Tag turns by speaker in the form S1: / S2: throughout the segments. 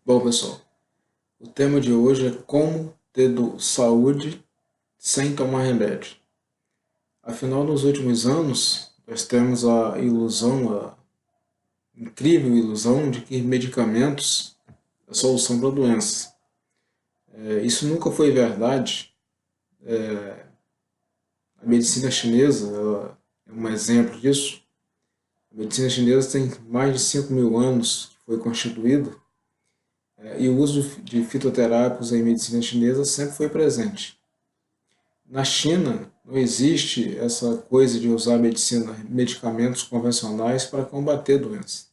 S1: Bom, pessoal, o tema de hoje é como ter saúde sem tomar remédio. Afinal, nos últimos anos, nós temos a ilusão, a incrível ilusão de que medicamentos é a solução para doenças. Isso nunca foi verdade. A medicina chinesa ela é um exemplo disso. A medicina chinesa tem mais de 5 mil anos que foi constituída, e o uso de fitoterápicos em medicina chinesa sempre foi presente. Na China, não existe essa coisa de usar medicamentos convencionais para combater doenças.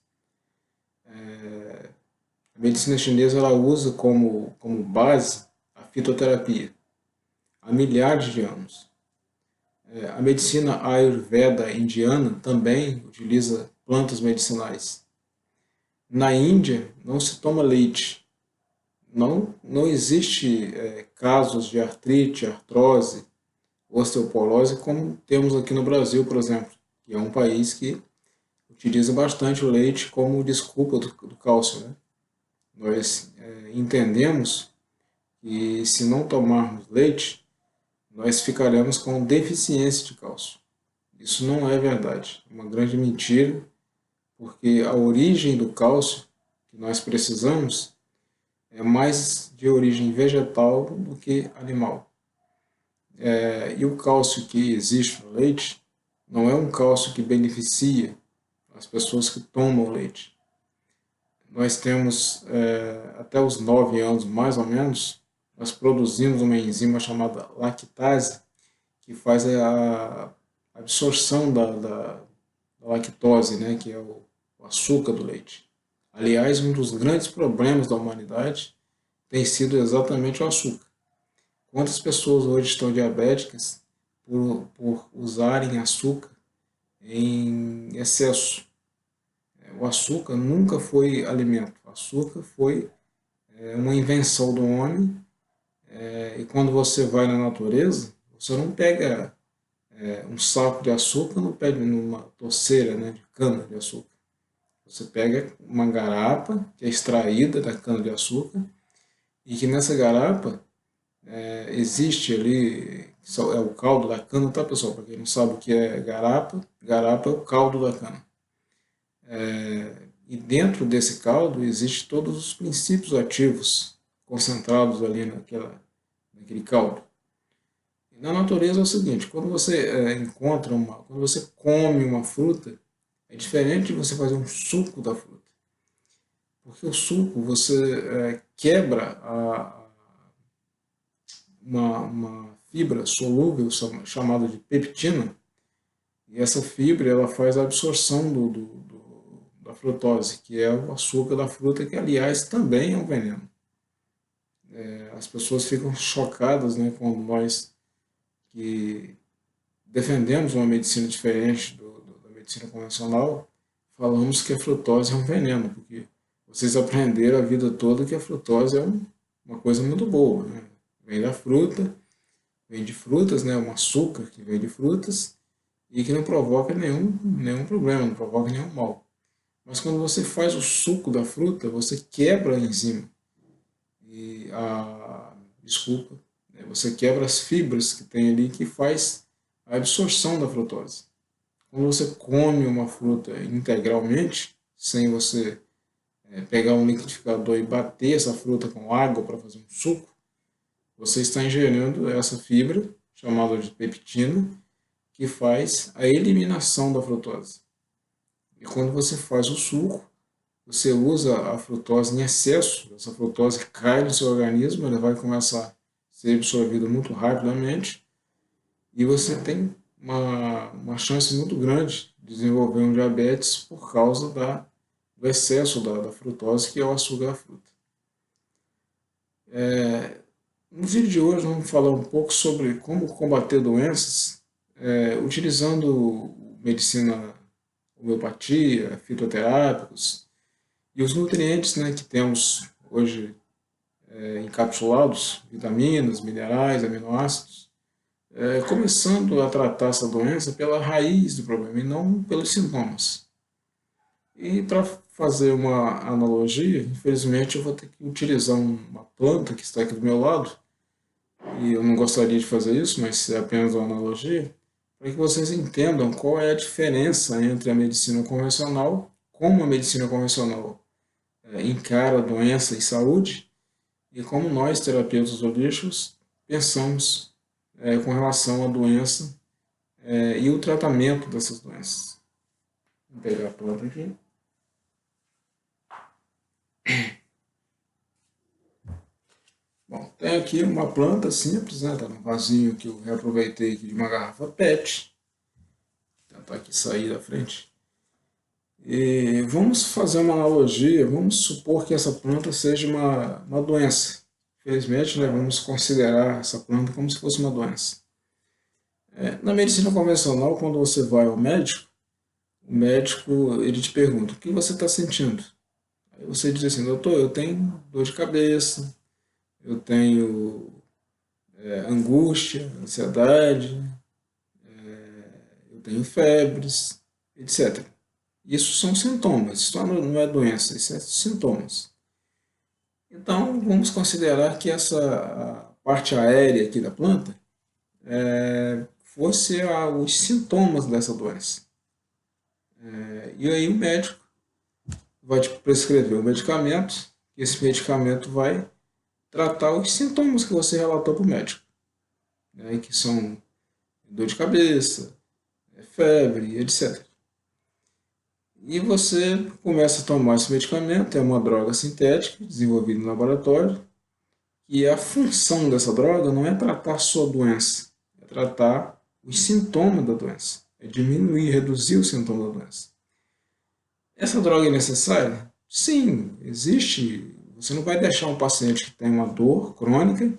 S1: A medicina chinesa ela usa como base a fitoterapia há milhares de anos. A medicina Ayurveda indiana também utiliza plantas medicinais. Na Índia, não se toma leite. Não existe casos de artrite, artrose, osteoporose, como temos aqui no Brasil, por exemplo, que é um país que utiliza bastante o leite como desculpa do cálcio. Né? Nós entendemos que se não tomarmos leite, nós ficaremos com deficiência de cálcio. Isso não é verdade, é uma grande mentira, porque a origem do cálcio que nós precisamos é mais de origem vegetal do que animal. E o cálcio que existe no leite não é um cálcio que beneficia as pessoas que tomam leite. Nós temos, até os 9 anos mais ou menos, nós produzimos uma enzima chamada lactase, que faz a absorção da lactose, né, que é o açúcar do leite. Aliás, um dos grandes problemas da humanidade tem sido exatamente o açúcar. Quantas pessoas hoje estão diabéticas por usarem açúcar em excesso? O açúcar nunca foi alimento. O açúcar foi uma invenção do homem. E quando você vai na natureza, você não pega um saco de açúcar, não pega numa torceira, né, de cana de açúcar. Você pega uma garapa que é extraída da cana de açúcar e que nessa garapa existe ali, é o caldo da cana, tá, pessoal? Para quem não sabe o que é garapa, garapa é o caldo da cana. E dentro desse caldo existem todos os princípios ativos concentrados ali naquele caldo. E na natureza é o seguinte, quando você quando você come uma fruta, é diferente de você fazer um suco da fruta. Porque o suco você quebra uma fibra solúvel chamada de peptina, e essa fibra ela faz a absorção da frutose, que é o açúcar da fruta, que aliás também é um veneno. As pessoas ficam chocadas, né, quando nós que defendemos uma medicina diferente da medicina convencional, falamos que a frutose é um veneno, porque vocês aprenderam a vida toda que a frutose é uma coisa muito boa. Né? Vem da fruta, vem de frutas, né, um açúcar que vem de frutas, e que não provoca nenhum problema, não provoca nenhum mal. Mas quando você faz o suco da fruta, você quebra a enzima. Desculpa, né, você quebra as fibras que tem ali que faz a absorção da frutose. Quando você come uma fruta integralmente, sem você pegar um liquidificador e bater essa fruta com água para fazer um suco, você está ingerindo essa fibra, chamada de peptina, que faz a eliminação da frutose. E quando você faz o suco, você usa a frutose em excesso, essa frutose cai no seu organismo, ela vai começar a ser absorvida muito rapidamente, e você tem uma chance muito grande de desenvolver um diabetes por causa do excesso da frutose, que é o açúcar da fruta. No vídeo de hoje vamos falar um pouco sobre como combater doenças utilizando medicina homeopatia, fitoterápicos e os nutrientes, né, que temos hoje encapsulados, vitaminas, minerais, aminoácidos, começando a tratar essa doença pela raiz do problema e não pelos sintomas. E para fazer uma analogia, infelizmente eu vou ter que utilizar uma planta que está aqui do meu lado, e eu não gostaria de fazer isso, mas é apenas uma analogia, para que vocês entendam qual é a diferença entre a medicina convencional, como a medicina convencional encara a doença e saúde, e como nós, terapeutas holísticos, pensamos com relação à doença e o tratamento dessas doenças. Vou pegar a planta aqui. Bom, tem aqui uma planta simples, né? Tá num vasinho que eu reaproveitei aqui de uma garrafa PET. Vou tentar aqui sair da frente. E vamos fazer uma analogia, vamos supor que essa planta seja uma doença. Infelizmente, né, vamos considerar essa planta como se fosse uma doença. Na medicina convencional, quando você vai ao médico, o médico ele te pergunta, o que você está sentindo? Aí você diz assim, doutor, eu tenho dor de cabeça, eu tenho angústia, ansiedade, eu tenho febres, etc. Isso são sintomas, isso não é doença, isso é sintomas. Então, vamos considerar que essa parte aérea aqui da planta fosse os sintomas dessa doença. E aí o médico vai te prescrever um medicamento, e esse medicamento vai tratar os sintomas que você relatou para o médico, né, que são dor de cabeça, febre, etc. E você começa a tomar esse medicamento, é uma droga sintética desenvolvida no laboratório, e a função dessa droga não é tratar a sua doença, é tratar os sintomas da doença, é diminuir, reduzir os sintomas da doença. Essa droga é necessária? Sim, existe. Você não vai deixar um paciente que tem uma dor crônica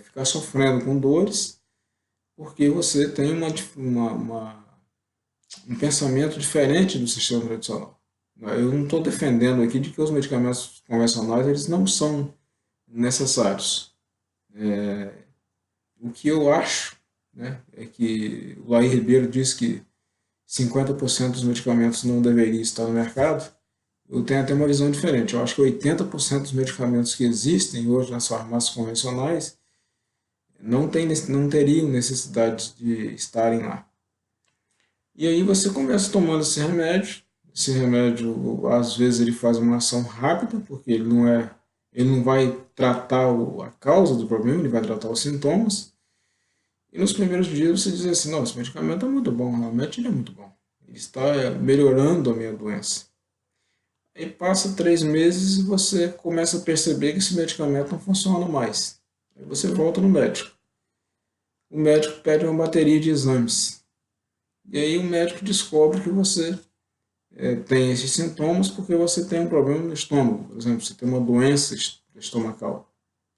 S1: ficar sofrendo com dores porque você tem um pensamento diferente do sistema tradicional. Eu não estou defendendo aqui de que os medicamentos convencionais eles não são necessários. O que eu acho, né, é que o Laí Ribeiro diz que 50% dos medicamentos não deveriam estar no mercado. Eu tenho até uma visão diferente. Eu acho que 80% dos medicamentos que existem hoje nas farmácias convencionais não teriam necessidade de estarem lá. E aí você começa tomando esse remédio. Esse remédio, às vezes, ele faz uma ação rápida, porque ele não vai tratar a causa do problema, ele vai tratar os sintomas. E nos primeiros dias você diz assim, nossa, esse medicamento é muito bom, realmente ele é muito bom. Ele está melhorando a minha doença. Aí passa 3 meses e você começa a perceber que esse medicamento não funciona mais. Aí você volta no médico. O médico pede uma bateria de exames. E aí o médico descobre que você tem esses sintomas porque você tem um problema no estômago. Por exemplo, você tem uma doença estomacal,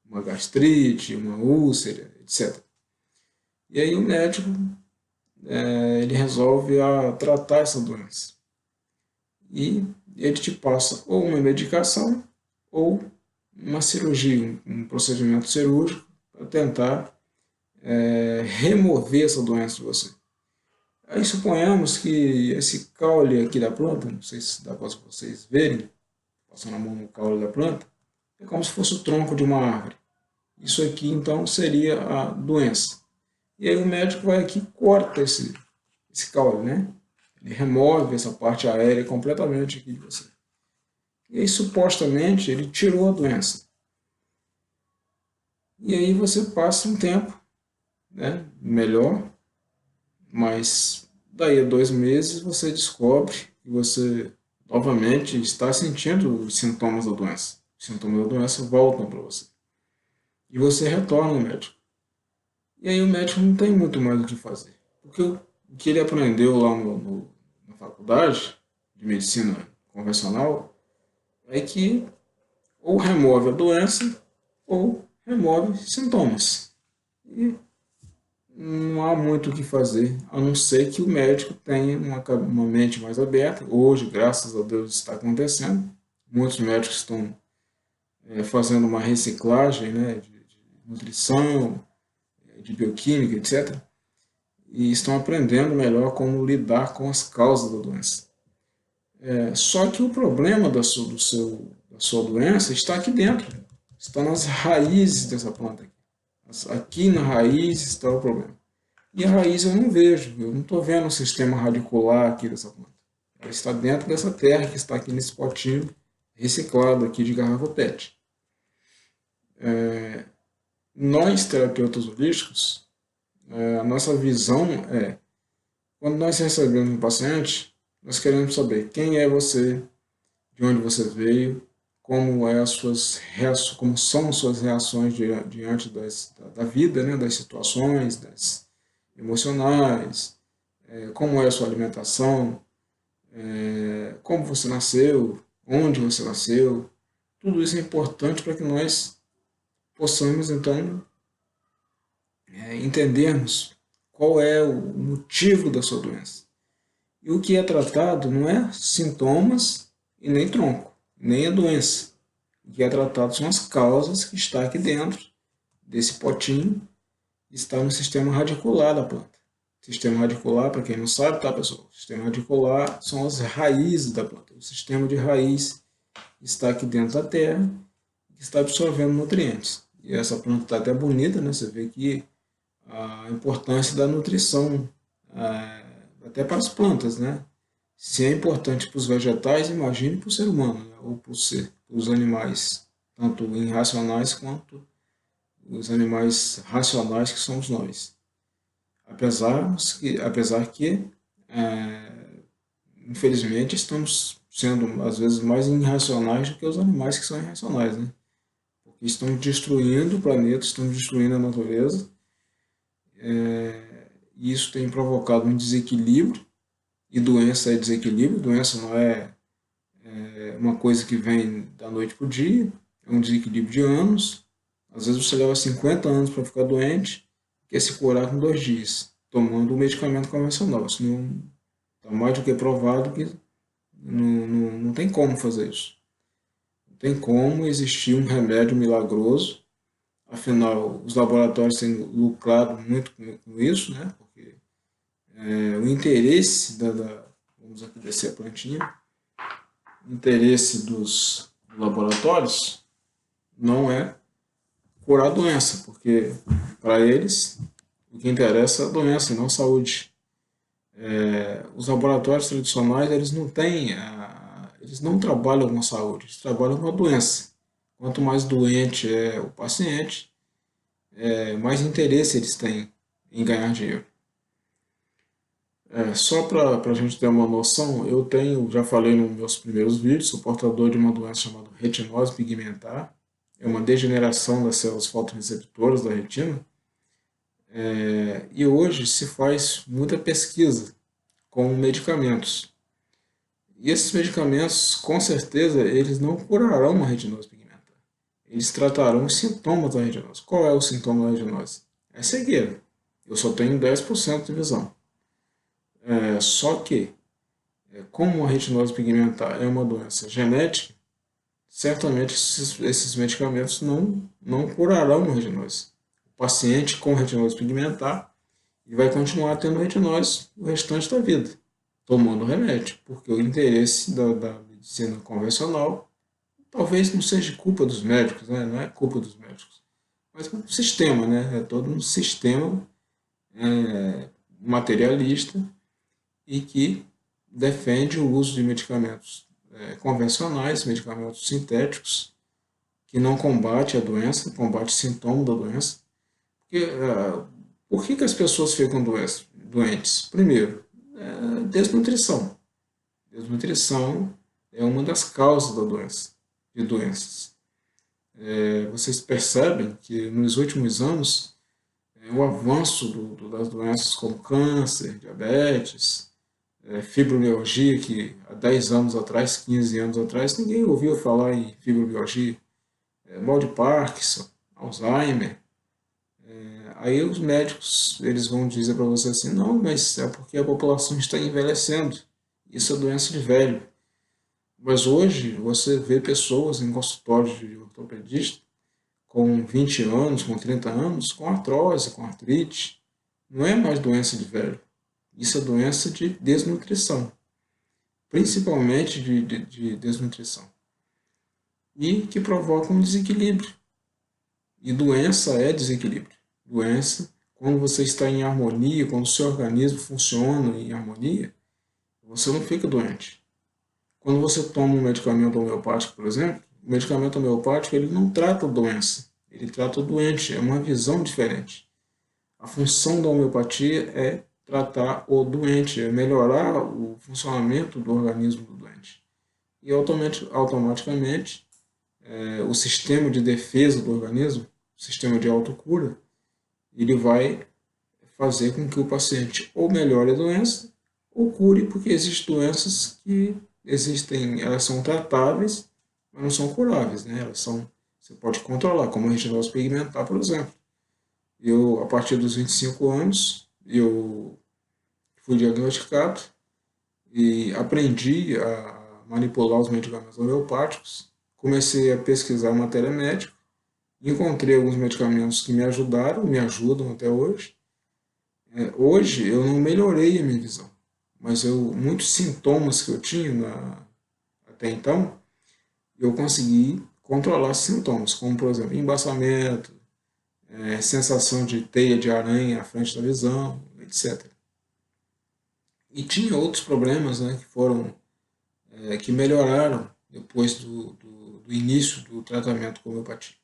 S1: uma gastrite, uma úlcera, etc. E aí o médico ele resolve tratar essa doença. E ele te passa ou uma medicação ou uma cirurgia, um procedimento cirúrgico para tentar remover essa doença de você. Aí suponhamos que esse caule aqui da planta, não sei se dá para vocês verem, passando a mão no caule da planta, é como se fosse o tronco de uma árvore. Isso aqui então seria a doença. E aí o médico vai aqui e corta esse caule, né? Ele remove essa parte aérea completamente aqui de você. E aí supostamente ele tirou a doença. E aí você passa um tempo, né, melhor, mas daí a 2 meses você descobre que você novamente está sentindo os sintomas da doença. Os sintomas da doença voltam para você. E você retorna ao médico. E aí o médico não tem muito mais o que fazer. Porque o que ele aprendeu lá na faculdade de medicina convencional é que ou remove a doença ou remove sintomas. E não há muito o que fazer, a não ser que o médico tenha uma mente mais aberta. Hoje, graças a Deus, está acontecendo. Muitos médicos estão fazendo uma reciclagem, né, de nutrição, de bioquímica, etc. E estão aprendendo melhor como lidar com as causas da doença. Só que o problema da sua doença está aqui dentro, está nas raízes dessa planta. Aqui na raiz está o problema. E a raiz eu não vejo, eu não estou vendo o sistema radicular aqui dessa planta. Ela está dentro dessa terra que está aqui nesse potinho reciclado aqui de garrafa PET. Nós, terapeutas holísticos, a nossa visão é, quando nós recebemos um paciente, nós queremos saber quem é você, de onde você veio, como são as suas reações diante da vida, né, das situações, das emocionais, como é a sua alimentação, como você nasceu, onde você nasceu. Tudo isso é importante para que nós possamos, então, entendermos qual é o motivo da sua doença. E o que é tratado não é sintomas e nem tronco, nem a doença. O que é tratado são as causas que está aqui dentro desse potinho, está no sistema radicular da planta. Sistema radicular, para quem não sabe, tá, pessoal? O sistema radicular são as raízes da planta. O sistema de raiz está aqui dentro da terra, que está absorvendo nutrientes. E essa planta está até bonita, né? Você vê aqui a importância da nutrição, até para as plantas, né? Se é importante para os vegetais, imagine para o ser humano, né? Ou para os animais, tanto irracionais quanto os animais racionais que somos nós. Apesar que infelizmente, estamos sendo às vezes mais irracionais do que os animais que são irracionais, né? Porque estamos destruindo o planeta, estamos destruindo a natureza, e isso tem provocado um desequilíbrio, e doença é desequilíbrio, doença não é uma coisa que vem da noite para o dia, é um desequilíbrio de anos. Às vezes você leva 50 anos para ficar doente, quer se curar com 2 dias, tomando um medicamento convencional. Isso não está mais do que provado que não tem como fazer isso. Não tem como existir um remédio milagroso. Afinal, os laboratórios têm lucrado muito com isso, né? Porque o interesse vamos aqui descer a plantinha, o interesse dos laboratórios não é curar a doença, porque para eles o que interessa é a doença e não a saúde. Os laboratórios tradicionais eles não trabalham com a saúde, eles trabalham com a doença. Quanto mais doente é o paciente, mais interesse eles têm em ganhar dinheiro. Só para a gente ter uma noção, já falei nos meus primeiros vídeos, sou portador de uma doença chamada retinose pigmentar. É uma degeneração das células fotorreceptoras da retina. E hoje se faz muita pesquisa com medicamentos. E esses medicamentos, com certeza, eles não curarão uma retinose pigmentar. Eles tratarão os sintomas da retinose. Qual é o sintoma da retinose? É cegueira. Eu só tenho 10% de visão. Só que, como a retinose pigmentar é uma doença genética, certamente esses medicamentos não curarão a retinose. O paciente com retinose pigmentar vai continuar tendo retinose o restante da vida, tomando remédio, porque o interesse da medicina convencional talvez não seja culpa dos médicos, né? Não é culpa dos médicos, mas é um sistema, né? É todo um sistema materialista e que defende o uso de medicamentos convencionais, medicamentos sintéticos, que não combate a doença, combate o sintoma da doença. Porque, por que as pessoas ficam doentes? Primeiro, desnutrição. Desnutrição é uma das causas de doenças. Vocês percebem que nos últimos anos, o avanço das doenças como câncer, diabetes, fibromialgia, que há 10 anos atrás, 15 anos atrás, ninguém ouvia falar em fibromialgia, mal de Parkinson, Alzheimer. Aí os médicos eles vão dizer para você assim, não, mas é porque a população está envelhecendo, isso é doença de velho. Mas hoje você vê pessoas em consultórios de ortopedista com 20 anos, com 30 anos, com artrose, com artrite. Não é mais doença de velho. Isso é doença de desnutrição. principalmente de desnutrição, e que provocam um desequilíbrio. E doença é desequilíbrio. Doença, quando você está em harmonia, quando o seu organismo funciona em harmonia, você não fica doente. Quando você toma um medicamento homeopático, por exemplo, o medicamento homeopático ele não trata a doença, ele trata o doente, é uma visão diferente. A função da homeopatia é tratar o doente, é melhorar o funcionamento do organismo do doente. E automaticamente o sistema de defesa do organismo, o sistema de autocura, ele vai fazer com que o paciente ou melhore a doença ou cure, porque existem doenças que existem, elas são tratáveis, mas não são curáveis, né? Elas são, você pode controlar, como a retinose pigmentar, por exemplo. Eu, a partir dos 25 anos, eu fui diagnosticado e aprendi a manipular os medicamentos homeopáticos. Comecei a pesquisar matéria médica, encontrei alguns medicamentos que me ajudaram, me ajudam até hoje. Hoje eu não melhorei a minha visão, mas muitos sintomas que eu tinha até então, eu consegui controlar esses sintomas, como por exemplo embaçamento, sensação de teia de aranha à frente da visão, etc. E tinha outros problemas, né, que foram que melhoraram depois do início do tratamento com homeopatia.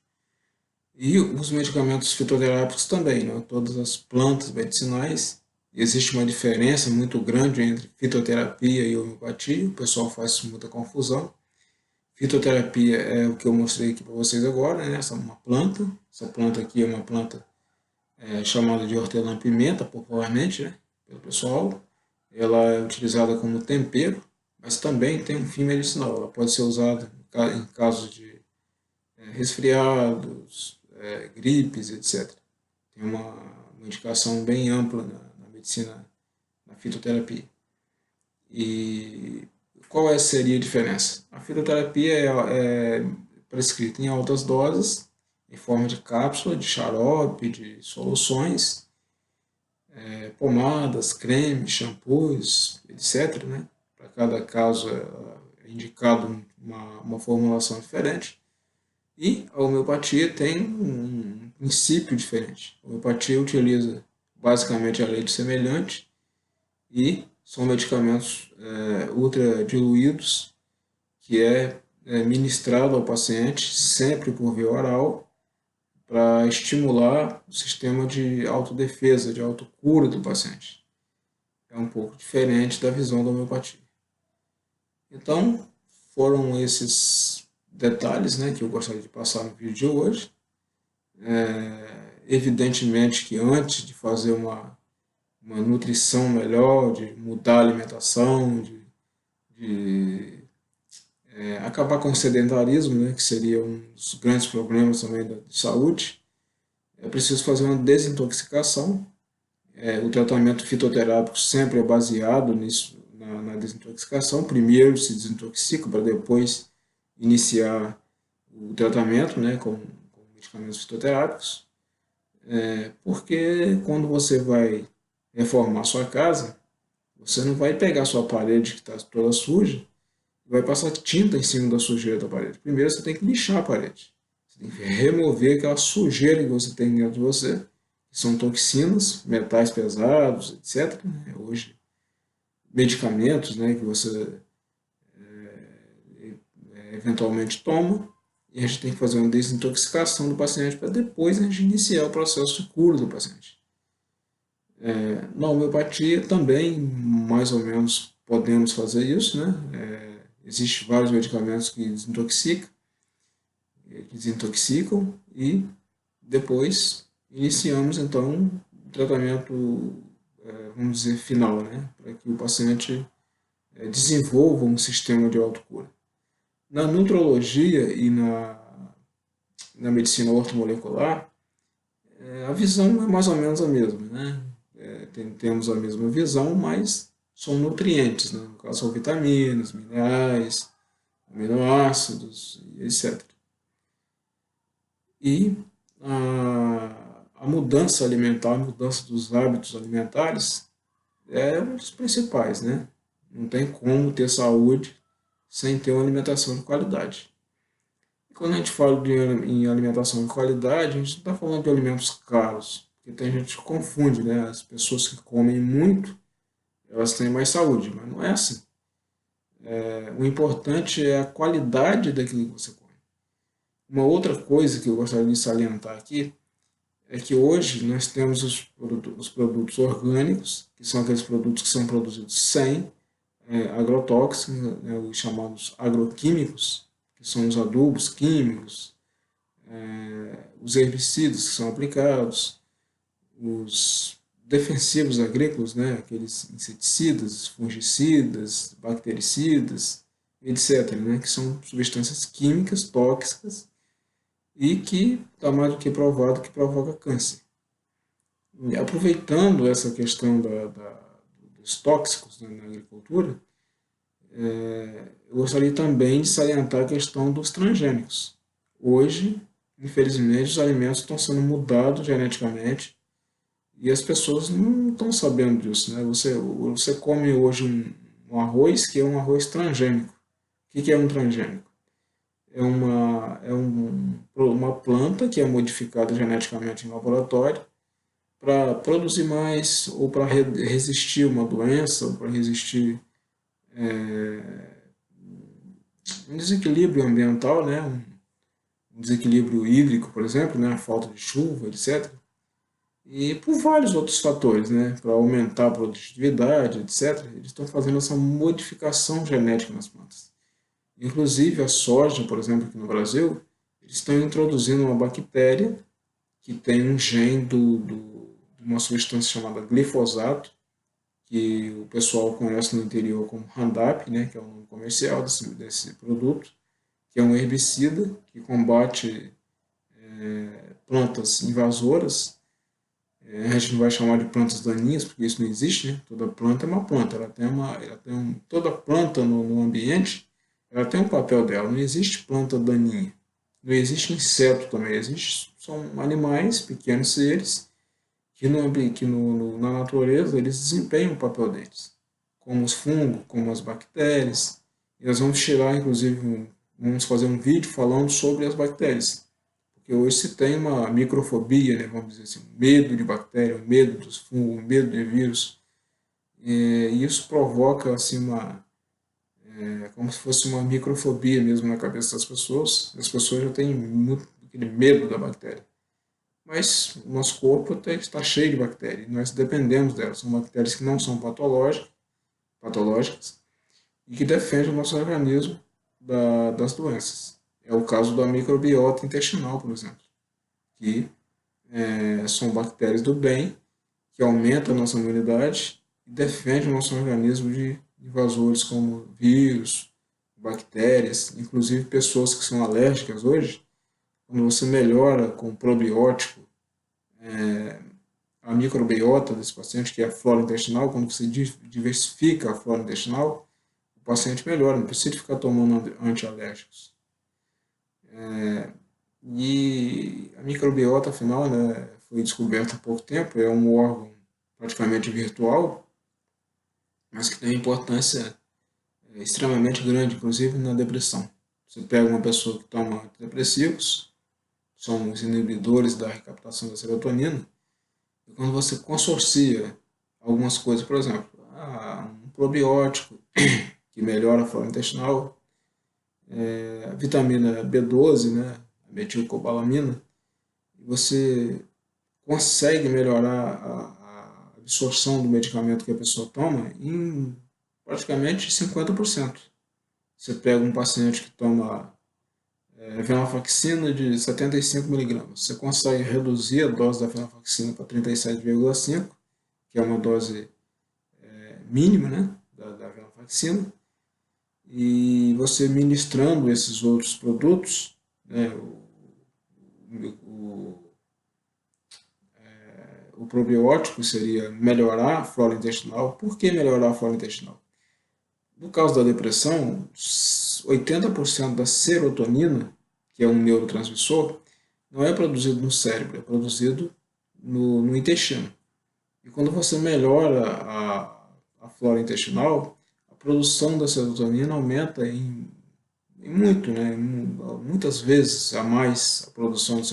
S1: E os medicamentos fitoterápicos também, né? Todas as plantas medicinais. Existe uma diferença muito grande entre fitoterapia e homeopatia, o pessoal faz muita confusão. Fitoterapia é o que eu mostrei aqui para vocês agora, né? Essa planta aqui é uma planta chamada de hortelã-pimenta, popularmente, né? Pelo pessoal. Ela é utilizada como tempero, mas também tem um fim medicinal. Ela pode ser usada em casos de resfriados, gripes, etc. Tem uma indicação bem ampla na medicina, na fitoterapia. E qual seria a diferença? A fitoterapia é prescrita em altas doses, em forma de cápsula, de xarope, de soluções, pomadas, cremes, shampoos, etc. Né? Para cada caso é indicado uma formulação diferente. E a homeopatia tem um princípio diferente. A homeopatia utiliza basicamente a lei do semelhante e são medicamentos ultra diluídos que ministrado ao paciente sempre por via oral para estimular o sistema de autodefesa, de autocura do paciente. É um pouco diferente da visão da homeopatia. Então, foram esses detalhes, né, que eu gostaria de passar no vídeo de hoje. Evidentemente que antes de fazer uma nutrição melhor, de mudar a alimentação, de acabar com o sedentarismo, né, que seria um dos grandes problemas também de saúde, é preciso fazer uma desintoxicação. O tratamento fitoterápico sempre é baseado nisso, na desintoxicação. Primeiro se desintoxica para depois iniciar o tratamento, né, com medicamentos fitoterápicos, porque quando você vai reformar sua casa, você não vai pegar sua parede que está toda suja e vai passar tinta em cima da sujeira da parede. Primeiro você tem que lixar a parede. Você tem que remover aquela sujeira que você tem dentro de você, que são toxinas, metais pesados, etc. Né? Hoje, medicamentos, né, que você eventualmente toma, e a gente tem que fazer uma desintoxicação do paciente para depois a gente iniciar o processo de cura do paciente. Na homeopatia também, mais ou menos, podemos fazer isso, né? Existem vários medicamentos que desintoxicam e depois iniciamos então o tratamento, vamos dizer, final, né? Para que o paciente desenvolva um sistema de autocura. Na nutrologia e na medicina ortomolecular, a visão é mais ou menos a mesma, né? Temos a mesma visão, mas são nutrientes, né? No caso, são vitaminas, minerais, aminoácidos, etc. E a mudança alimentar, a mudança dos hábitos alimentares é um dos principais, né? Não tem como ter saúde sem ter uma alimentação de qualidade. E quando a gente fala em alimentação de qualidade, a gente não está falando de alimentos caros, porque tem gente que confunde, né? As pessoas que comem muito, elas têm mais saúde, mas não é assim. O importante é a qualidade daquilo que você come. Uma outra coisa que eu gostaria de salientar aqui é que hoje nós temos os produtos orgânicos, que são aqueles produtos que são produzidos sem agrotóxicos, né, os chamados agroquímicos, que são os adubos químicos, os herbicidas que são aplicados, os defensivos agrícolas, né, aqueles inseticidas, fungicidas, bactericidas, etc., né, que são substâncias químicas tóxicas e que está mais do que provado que provoca câncer. E aproveitando essa questão dos tóxicos, né, na agricultura, eu gostaria também de salientar a questão dos transgênicos. Hoje, infelizmente, os alimentos estão sendo mudados geneticamente e as pessoas não estão sabendo disso, né? Você come hoje um arroz que é um arroz transgênico. O que é um transgênico? Uma planta que é modificada geneticamente em laboratório para produzir mais ou para resistir uma doença, ou para resistir um desequilíbrio ambiental, né? Um desequilíbrio hídrico, por exemplo, né? A falta de chuva, etc. E por vários outros fatores, né? Para aumentar a produtividade, etc. Eles estão fazendo essa modificação genética nas plantas. Inclusive a soja, por exemplo, aqui no Brasil, eles estão introduzindo uma bactéria que tem um gene de uma substância chamada glifosato, que o pessoal conhece no interior como Roundup, né, que é o nome comercial desse produto, que é um herbicida que combate plantas invasoras. A gente não vai chamar de plantas daninhas, porque isso não existe, né? Toda planta é uma planta, toda planta no ambiente, ela tem um papel dela, não existe planta daninha. Não existe inseto também, são animais, pequenos seres, na natureza eles desempenham o papel deles, como os fungos, como as bactérias. E nós vamos tirar, inclusive, vamos fazer um vídeo falando sobre as bactérias, porque hoje se tem uma microfobia, né, vamos dizer assim, um medo de bactéria, um medo dos fungos, um medo de vírus, e isso provoca assim como se fosse uma microfobia mesmo na cabeça das pessoas. As pessoas já têm muito aquele medo da bactéria. Mas o nosso corpo está cheio de bactérias, nós dependemos delas. São bactérias que não são patológicas e que defendem o nosso organismo das doenças. É o caso da microbiota intestinal, por exemplo, que são bactérias do bem, que aumentam a nossa imunidade e defendem o nosso organismo de invasores como vírus, bactérias, inclusive pessoas que são alérgicas hoje. Quando você melhora com probiótico a microbiota desse paciente, que é a flora intestinal, quando você diversifica a flora intestinal, o paciente melhora, não precisa ficar tomando antialérgicos. E a microbiota, afinal, né, foi descoberta há pouco tempo, é um órgão praticamente virtual, mas que tem importância extremamente grande, inclusive na depressão. Você pega uma pessoa que toma antidepressivos, são os inibidores da recaptação da serotonina, e quando você consorcia algumas coisas, por exemplo, um probiótico que melhora a flora intestinal, a vitamina B12, né, a metilcobalamina, você consegue melhorar a absorção do medicamento que a pessoa toma em praticamente 50%. Você pega um paciente que toma venlafaxina de 75 miligramas, você consegue reduzir a dose da venlafaxina para 37,5, que é uma dose mínima, né, da venlafaxina, e você ministrando esses outros produtos, né, o probiótico seria melhorar a flora intestinal. Por que melhorar a flora intestinal? No caso da depressão, 80% da serotonina, que é um neurotransmissor, não é produzido no cérebro, é produzido no intestino. E quando você melhora a flora intestinal, produção da serotonina aumenta em muito, né? Muitas vezes a mais a produção de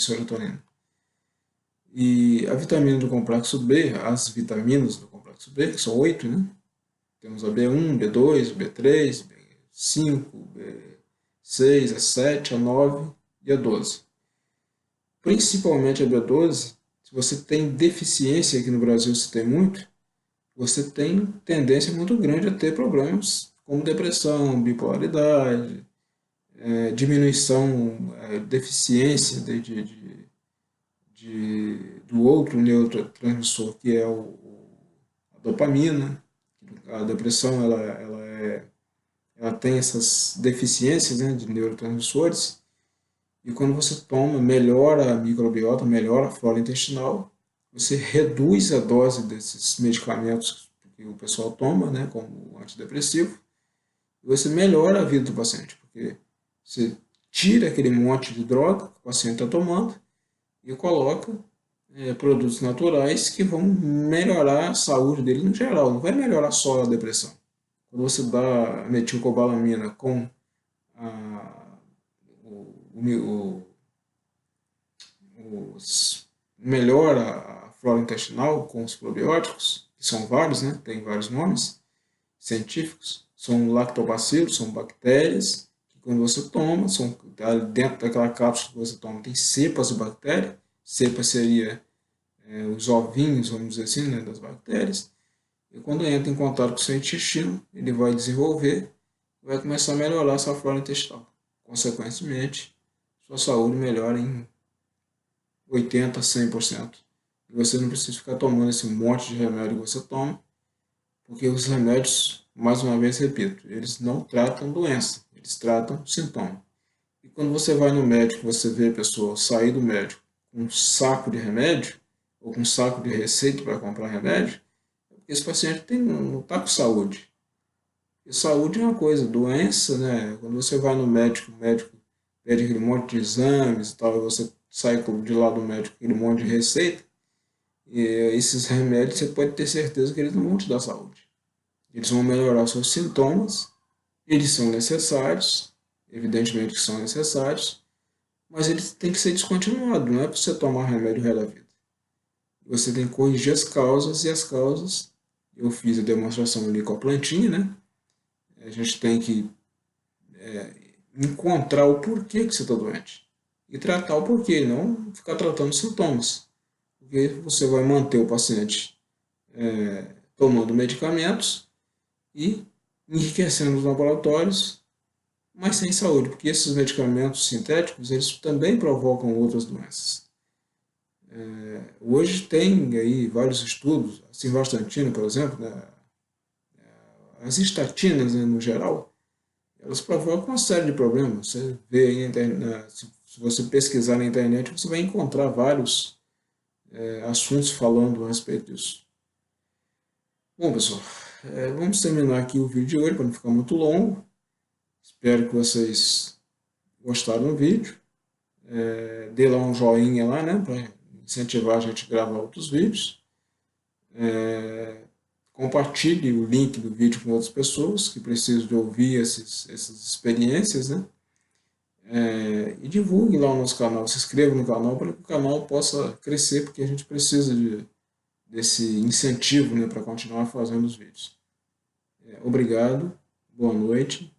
S1: serotonina. E a vitamina do complexo B, as vitaminas do complexo B, que são 8, né? Temos a B1, B2, B3, B5, B6, a 7, a 9 e a 12. Principalmente a B12, se você tem deficiência, aqui no Brasil se tem muito, você tem tendência muito grande a ter problemas como depressão, bipolaridade, diminuição, deficiência do outro neurotransmissor, que é a dopamina. A depressão ela tem essas deficiências, né, de neurotransmissores, e quando você toma, melhora a microbiota, melhora a flora intestinal, você reduz a dose desses medicamentos que o pessoal toma, né, como antidepressivo, e você melhora a vida do paciente, porque você tira aquele monte de droga que o paciente está tomando e coloca produtos naturais que vão melhorar a saúde dele no geral, não vai melhorar só a depressão. Quando você dá metilcobalamina com a, o, melhora a flora intestinal com os probióticos, que são vários, né? Tem vários nomes científicos, são lactobacilos, são bactérias, que quando você toma, dentro daquela cápsula que você toma, tem cepas de bactéria, cepa seria os ovinhos, vamos dizer assim, né, das bactérias, e quando entra em contato com o seu intestino, ele vai desenvolver, vai começar a melhorar a sua flora intestinal. Consequentemente, sua saúde melhora em 80% a 100%. E você não precisa ficar tomando esse monte de remédio que você toma, porque os remédios, mais uma vez repito, eles não tratam doença, eles tratam sintoma. E quando você vai no médico, você vê a pessoa sair do médico com um saco de remédio, ou com um saco de receita para comprar remédio, é porque esse paciente não está com saúde. E saúde é uma coisa, doença, né? Quando você vai no médico, o médico pede aquele monte de exames e tal, e você sai de lá do médico com aquele monte de receita, e esses remédios você pode ter certeza que eles não vão te dar saúde. Eles vão melhorar os seus sintomas, eles são necessários, evidentemente que são necessários, mas eles têm que ser descontinuados, não é para você tomar remédio o resto da vida. Você tem que corrigir as causas, e as causas, eu fiz a demonstração ali com a plantinha, né? A gente tem que encontrar o porquê que você está doente e tratar o porquê, não ficar tratando sintomas, porque você vai manter o paciente tomando medicamentos e enriquecendo os laboratórios, mas sem saúde, porque esses medicamentos sintéticos eles também provocam outras doenças. Hoje tem aí vários estudos, a simvastatina, por exemplo, né, as estatinas, né, no geral, elas provocam uma série de problemas. Você vê aí se você pesquisar na internet, você vai encontrar vários assuntos falando a respeito disso. Bom, pessoal, vamos terminar aqui o vídeo de hoje para não ficar muito longo. Espero que vocês gostaram do vídeo. Dê lá um joinha lá, né, para incentivar a gente a gravar outros vídeos. Compartilhe o link do vídeo com outras pessoas que precisam de ouvir essas experiências, né? E divulgue lá o nosso canal, se inscreva no canal para que o canal possa crescer, porque a gente precisa desse incentivo, né, para continuar fazendo os vídeos. Obrigado, boa noite